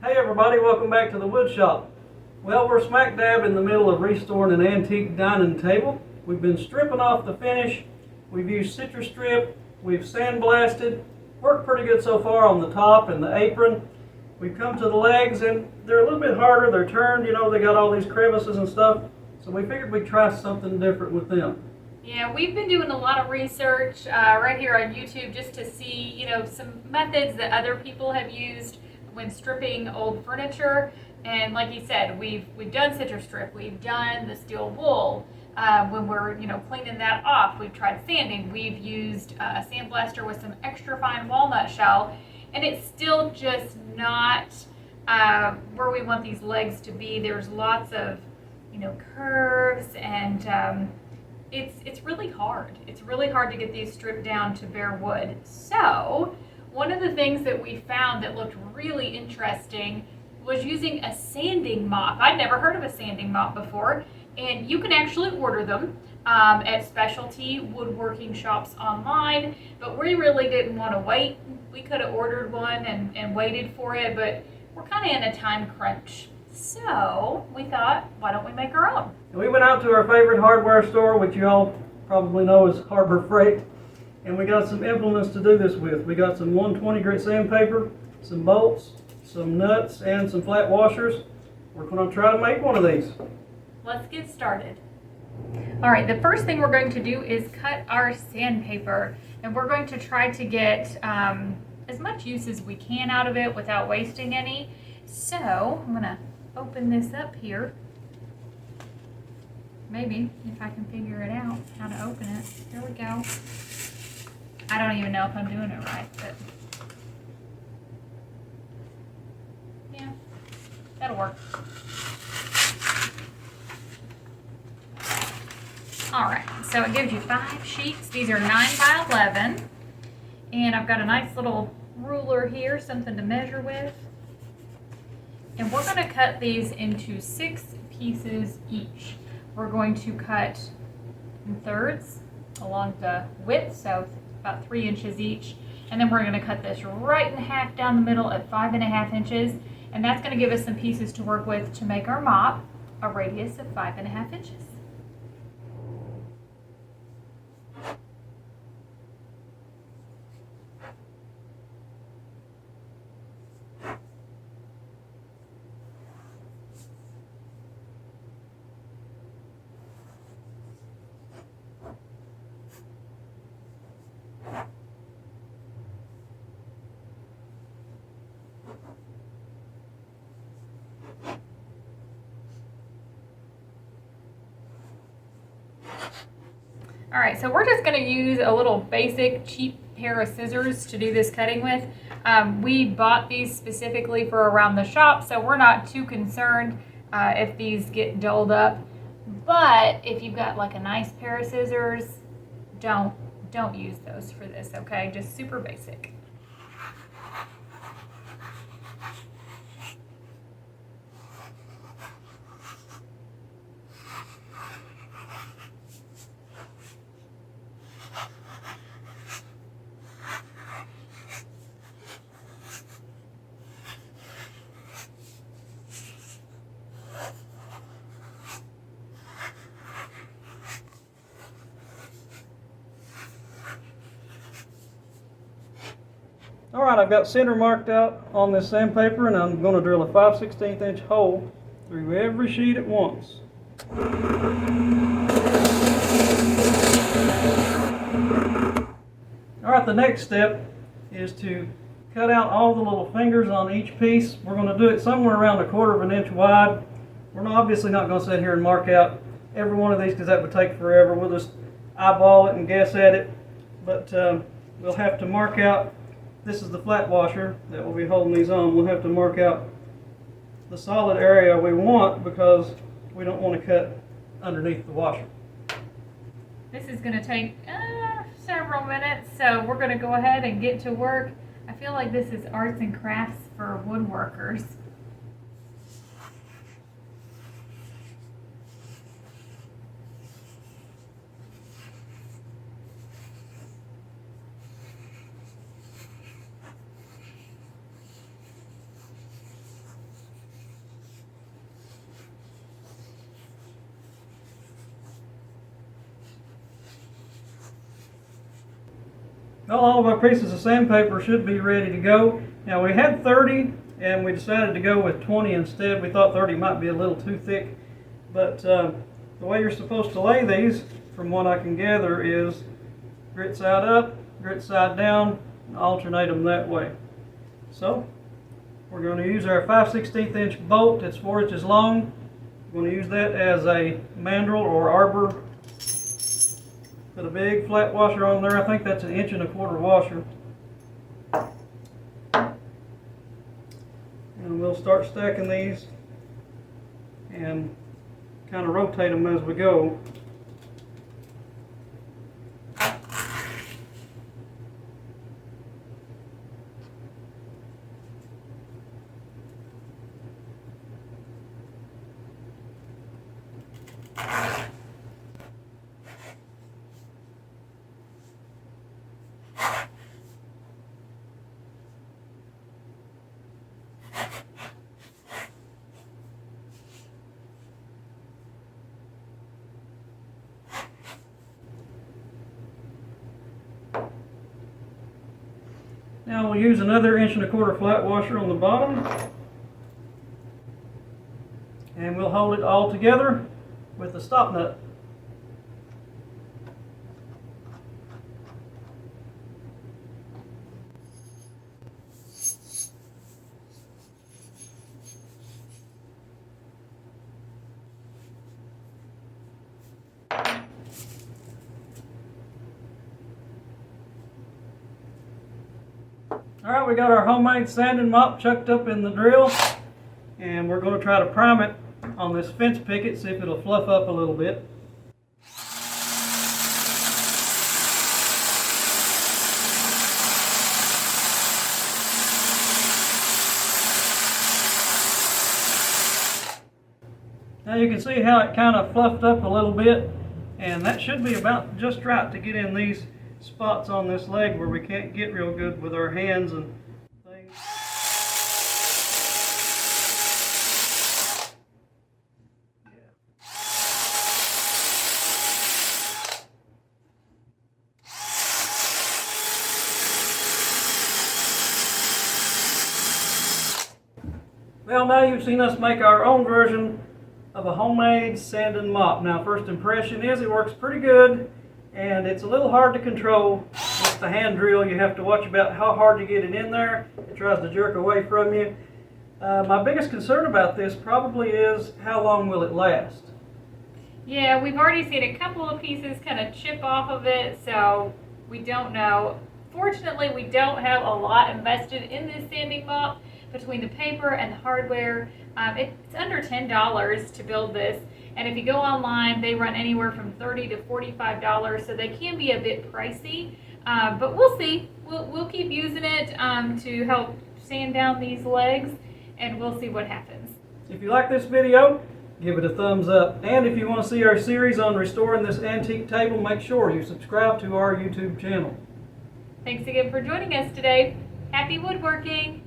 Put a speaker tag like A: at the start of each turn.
A: Hey everybody, welcome back to the wood shop. Well, we're smack dab in the middle of restoring an antique dining table. We've been stripping off the finish. We've used citrus strip. We've sandblasted. Worked pretty good so far on the top and the apron. We've come to the legs and they're a little bit harder. They're turned, they got all these crevices and stuff. So we figured we'd try something different with them.
B: Yeah, we've been doing a lot of research right here on YouTube just to see, some methods that other people have used when stripping old furniture. And like you said, we've done citrus strip, we've done the steel wool. When we're cleaning that off, we've tried sanding. We've used a sandblaster with some extra fine walnut shell, and it's still just not where we want these legs to be. There's lots of curves and it's really hard. It's really hard to get these stripped down to bare wood. So one of the things that we found that looked really interesting was using a sanding mop. I'd never heard of a sanding mop before, and you can actually order them at specialty woodworking shops online, but we really didn't want to wait. We could have ordered one and waited for it, but we're kind of in a time crunch. So we thought, why don't we make our own?
A: And we went out to our favorite hardware store, which you all probably know is Harbor Freight, and we got some implements to do this with. We got some 120 grit sandpaper, some bolts, some nuts, and some flat washers. We're going to try to make one of these.
B: Let's get started. All right, the first thing we're going to do is cut our sandpaper, and we're going to try to get as much use as we can out of it without wasting any. So I'm going to open this up here. Maybe if I can figure it out how to open it. There we go. I don't even know if I'm doing it right, but yeah, that'll work. All right, so it gives you 5 sheets. These are 9 by 11, and I've got a nice little ruler here, something to measure with. And we're going to cut these into 6 pieces each. We're going to cut in thirds along the width, so about 3 inches each. And then we're going to cut this right in half down the middle at 5.5 inches. And that's going to give us some pieces to work with to make our mop, a radius of 5.5 inches. All right, so we're just going to use a little basic cheap pair of scissors to do this cutting with. We bought these specifically for around the shop, so we're not too concerned if these get dulled up. But if you've got like a nice pair of scissors, don't use those for this, okay? Just super basic.
A: All right, I've got center marked out on this sandpaper, and I'm going to drill a 5/16 inch hole through every sheet at once. All right, the next step is to cut out all the little fingers on each piece. We're going to do it somewhere around 1/4 inch wide. We're obviously not going to sit here and mark out every one of these because that would take forever. We'll just eyeball it and guess at it, but we'll have to mark out. This is the flat washer that will be holding these on. We'll have to mark out the solid area we want because we don't want to cut underneath the washer.
B: This is going to take several minutes, so we're going to go ahead and get to work. I feel like this is arts and crafts for woodworkers.
A: Well, all of our pieces of sandpaper should be ready to go. Now we had 30 and we decided to go with 20 instead. We thought 30 might be a little too thick, but the way you're supposed to lay these, from what I can gather, is grit side up, grit side down, and alternate them that way. So we're going to use our 5/16 inch bolt. It's 4 inches long. We're going to use that as a mandrel or arbor. Put a big flat washer on there. I think that's 1 1/4 inch washer. And we'll start stacking these and kind of rotate them as we go. Now we'll use another 1 1/4 inch flat washer on the bottom, and we'll hold it all together with the stop nut. Alright, we got our homemade sanding mop chucked up in the drill, and we're going to try to prime it on this fence picket, see if it'll fluff up a little bit. Now you can see how it kind of fluffed up a little bit, and that should be about just right to get in these spots on this leg where we can't get real good with our hands and things. Well, now you've seen us make our own version of a homemade sanding mop. Now, first impression is it works pretty good, and it's a little hard to control with the hand drill. You have to watch about how hard you get it in there. It tries to jerk away from you. My biggest concern about this probably is how long will it last?
B: Yeah, we've already seen a couple of pieces kind of chip off of it, so we don't know. Fortunately, we don't have a lot invested in this sanding mop. Between the paper and the hardware, it's under $10 to build this. And if you go online, they run anywhere from $30 to $45, so they can be a bit pricey. But we'll see. We'll keep using it to help sand down these legs, and we'll see what happens.
A: If you like this video, give it a thumbs up. And if you want to see our series on restoring this antique table, make sure you subscribe to our YouTube channel.
B: Thanks again for joining us today. Happy woodworking!